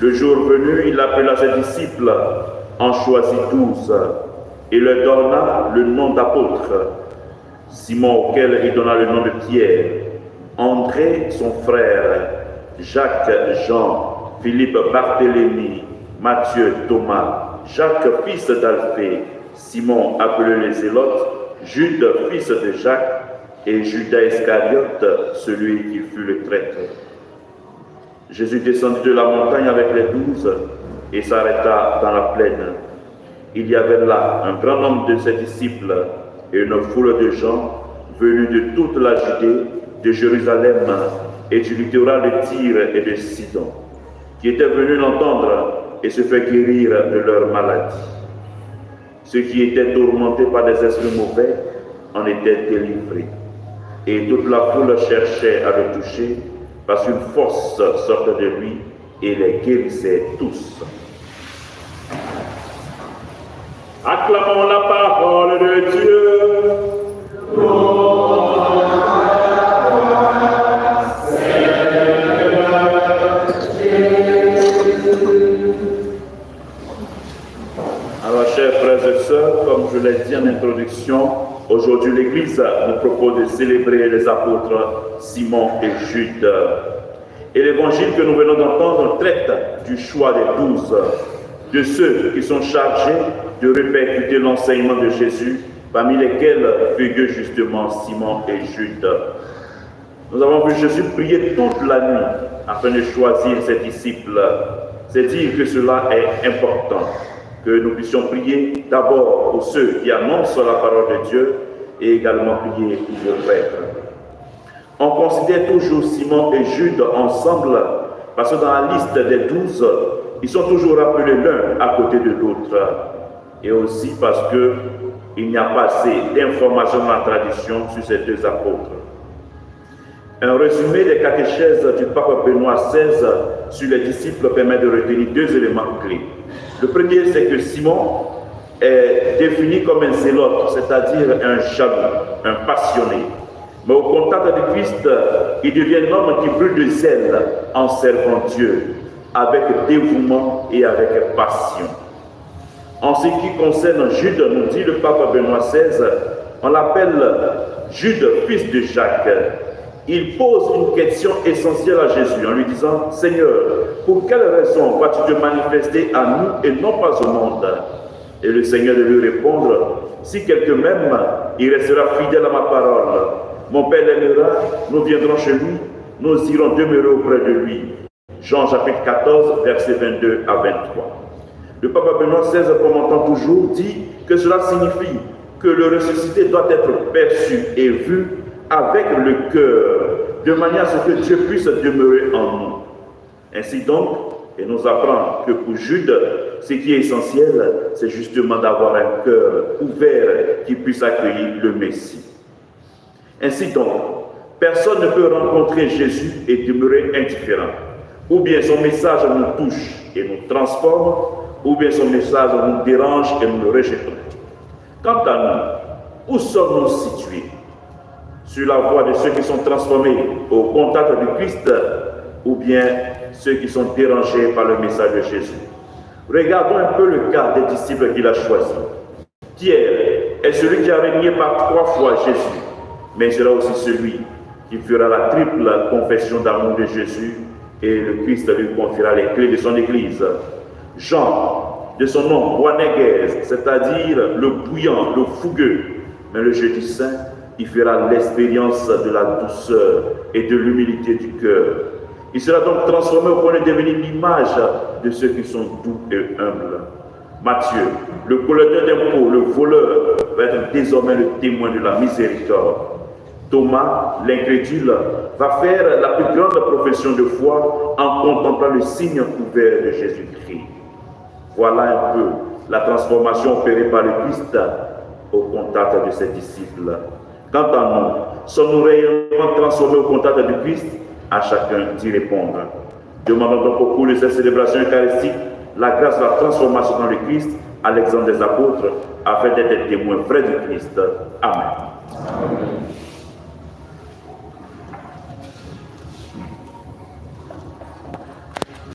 Le jour venu, il appela ses disciples, en choisit 12, et leur donna le nom d'apôtres. Simon, auquel il donna le nom de Pierre, André, son frère, Jacques, Jean, Philippe, Barthélemy, Matthieu, Thomas, Jacques, fils d'Alphée, Simon, appelé les Zélotes, Jude, fils de Jacques, et Judas Iscariote, celui qui fut le traître. Jésus descendit de la montagne avec les 12 et s'arrêta dans la plaine. Il y avait là un grand nombre de ses disciples et une foule de gens venus de toute la Judée, de Jérusalem et du littoral de Tyr et de Sidon, qui étaient venus l'entendre et se faire guérir de leur maladie. Ceux qui étaient tourmentés par des esprits mauvais en étaient délivrés. Et toute la foule cherchait à le toucher, parce qu'une force sortait de lui et les guérissait tous. Acclamons la parole de Dieu. Alors, chers frères et sœurs, comme je l'ai dit en introduction, aujourd'hui l'Église nous propose de célébrer les apôtres Simon et Jude. Et l'évangile que nous venons d'entendre traite du choix des 12, de ceux qui sont chargés de répercuter l'enseignement de Jésus, parmi lesquels figurent justement Simon et Jude. Nous avons vu Jésus prier toute la nuit afin de choisir ses disciples. C'est dire que cela est important, que nous puissions prier d'abord pour ceux qui annoncent la parole de Dieu et également prier pour vos prêtres. On considère toujours Simon et Jude ensemble parce que dans la liste des 12, ils sont toujours appelés l'un à côté de l'autre. Et aussi parce qu'il n'y a pas assez d'informations dans la tradition sur ces deux apôtres. Un résumé des catéchèses du pape Benoît XVI sur les disciples permet de retenir deux éléments clés. Le premier, c'est que Simon est défini comme un zélote, c'est-à-dire un jaloux, un passionné. Mais au contact de Christ, il devient un homme qui brûle de zèle en servant Dieu, avec dévouement et avec passion. En ce qui concerne Jude, nous dit le pape Benoît XVI, on l'appelle Jude, fils de Jacques. Il pose une question essentielle à Jésus en lui disant « Seigneur, pour quelle raison vas-tu te manifester à nous et non pas au monde ?» Et le Seigneur de lui répondre « Si quelqu'un m'aime, il restera fidèle à ma parole. Mon Père l'aimera, nous viendrons chez lui, nous irons demeurer auprès de lui. » Jean chapitre 14, versets 22 à 23. Le pape Benoît XVI, commentant toujours, dit que cela signifie que le ressuscité doit être perçu et vu avec le cœur, de manière à ce que Dieu puisse demeurer en nous. Ainsi donc, il nous apprend que pour Jude, ce qui est essentiel, c'est justement d'avoir un cœur ouvert qui puisse accueillir le Messie. Ainsi donc, personne ne peut rencontrer Jésus et demeurer indifférent. Ou bien son message nous touche et nous transforme, ou bien son message nous dérange et nous le rejetons. Quant à nous, où sommes-nous situés? Sur la voie de ceux qui sont transformés au contact du Christ, ou bien ceux qui sont dérangés par le message de Jésus? Regardons un peu le cas des disciples qu'il a choisis. Pierre est celui qui a régné par 3 fois Jésus, mais il sera aussi celui qui fera la triple confession d'amour de Jésus et le Christ lui confiera les clés de son Église. Jean, de son nom Boanerges, c'est-à-dire le bouillant, le fougueux, mais le jeudi saint, il fera l'expérience de la douceur et de l'humilité du cœur. Il sera donc transformé au point de devenir l'image de ceux qui sont doux et humbles. Matthieu, le collecteur d'impôts, le voleur, va être désormais le témoin de la miséricorde. Thomas, l'incrédule, va faire la plus grande profession de foi en contemplant le signe ouvert de Jésus-Christ. Voilà un peu la transformation opérée par le Christ au contact de ses disciples. Quant à nous, sommes-nous réellement transformés au contact du Christ? À chacun d'y répondre. Demandons donc au cours de cette célébration eucharistique la grâce de la transformation dans le Christ, à l'exemple des apôtres, afin d'être des témoins vrais du Christ. Amen.